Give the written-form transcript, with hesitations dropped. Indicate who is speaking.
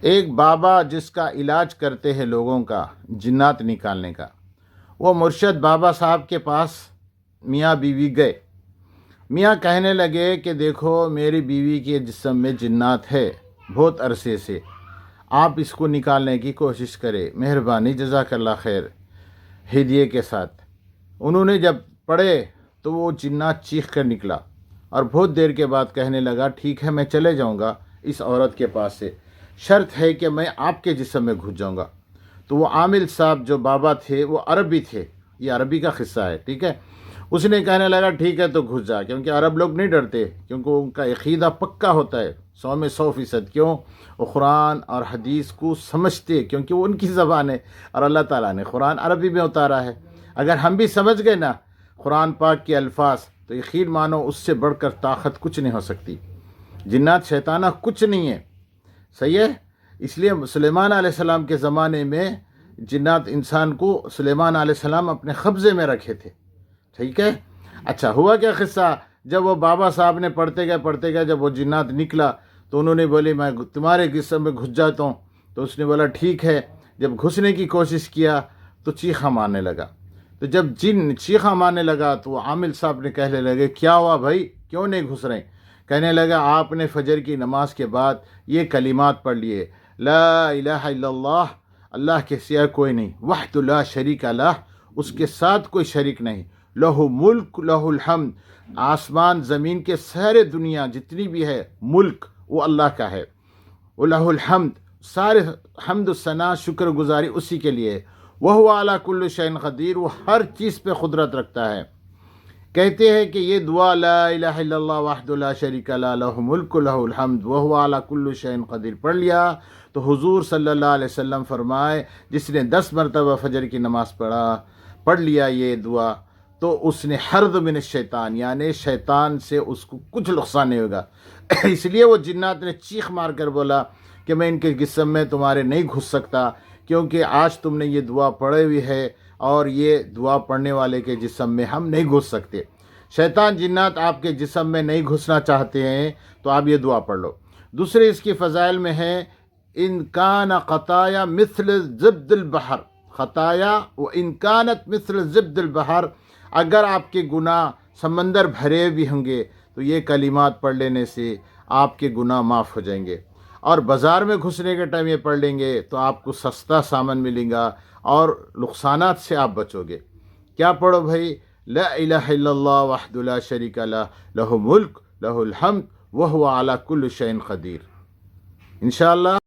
Speaker 1: ایک بابا جس کا علاج کرتے ہیں لوگوں کا جنات نکالنے کا، وہ مرشد بابا صاحب کے پاس میاں بیوی گئے۔ میاں کہنے لگے کہ دیکھو میری بیوی کے جسم میں جنات ہے بہت عرصے سے، آپ اس کو نکالنے کی کوشش کریں، مہربانی، جزاک اللہ خیر، ہدیے کے ساتھ۔ انہوں نے جب پڑھے تو وہ جنات چیخ کر نکلا اور بہت دیر کے بعد کہنے لگا ٹھیک ہے میں چلے جاؤں گا اس عورت کے پاس سے، شرط ہے کہ میں آپ کے جسم میں گھس جاؤں گا۔ تو وہ عامل صاحب جو بابا تھے وہ عربی تھے، یہ عربی کا قصہ ہے، ٹھیک ہے۔ اس نے کہنے لگا ٹھیک ہے تو گھس جا، کیونکہ عرب لوگ نہیں ڈرتے، کیونکہ ان کا عقیدہ پکا ہوتا ہے 100% کیوں؟ وہ قرآن اور حدیث کو سمجھتے، کیونکہ وہ ان کی زبان ہے اور اللہ تعالیٰ نے قرآن عربی میں اتارا ہے۔ اگر ہم بھی سمجھ گئے نا قرآن پاک کے الفاظ تو یقین مانو اس سے بڑھ کر طاقت کچھ نہیں ہو سکتی۔ جنات شیطانہ کچھ نہیں ہے، صحیح ہے۔ اس لیے سلیمان علیہ السلام کے زمانے میں جنات انسان کو سلیمان علیہ السلام اپنے قبضے میں رکھے تھے، ٹھیک ہے۔ اچھا ہوا کیا قصہ، جب وہ بابا صاحب نے پڑھتے گئے جب وہ جنات نکلا تو انہوں نے بولے میں تمہارے جسم میں گھس جاتا ہوں، تو اس نے بولا ٹھیک ہے۔ جب گھسنے کی کوشش کیا تو چیخا مارنے لگا، تو جب جن چیخا مارنے لگا تو وہ عامل صاحب نے کہنے لگے کیا ہوا بھائی، کیوں نہیں گھس رہے؟ کہنے لگا آپ نے فجر کی نماز کے بعد یہ کلمات پڑھ لیے، لا الہ الا اللہ، اللہ کے سوا کوئی نہیں، وحدہ لا شریک لہ، اس کے ساتھ کوئی شریک نہیں، لہ ملک لہ الحمد، آسمان زمین کے سارے دنیا جتنی بھی ہے ملک وہ اللہ کا ہے، لہ الحمد، سارے حمد و ثنا شکر گزاری اسی کے لیے، وہو علی کل شیء قدیر، وہ ہر چیز پہ قدرت رکھتا ہے۔ کہتے ہیں کہ یہ دعا لا الہ الا اللہ وحدہ لا شریک لہ لہ ملک لہ الحمد وہو علی کل شیء قدیر پڑھ لیا تو حضور صلی اللہ علیہ وسلم فرمائے جس نے 10 مرتبہ فجر کی نماز پڑھ لیا یہ دعا تو اس نے حرز من الشیطان، یعنی شیطان سے اس کو کچھ نقصان نہیں ہوگا۔ اس لیے وہ جنات نے چیخ مار کر بولا کہ میں ان کے جسم میں تمہارے نہیں گھس سکتا، کیونکہ آج تم نے یہ دعا پڑھی ہوئی ہے اور یہ دعا پڑھنے والے کے جسم میں ہم نہیں گھس سکتے۔ شیطان جنات آپ کے جسم میں نہیں گھسنا چاہتے ہیں تو آپ یہ دعا پڑھ لو۔ دوسرے اس کی فضائل میں ہے ان کان خطایا مثل زبد البحر، خطایا و ان کانت مثل زبد البحر، اگر آپ کے گناہ سمندر بھرے بھی ہوں گے تو یہ کلمات پڑھ لینے سے آپ کے گناہ معاف ہو جائیں گے، اور بازار میں گھسنے کے ٹائم یہ پڑھ لیں گے تو آپ کو سستا سامان ملے گا اور نقصانات سے آپ بچو گے۔ کیا پڑھو بھائی؟ لا الہ الا اللہ وحدہ لا شریک لہ لہ ملک لہ الحمد وہو علی کل شیء قدیر۔ انشاءاللہ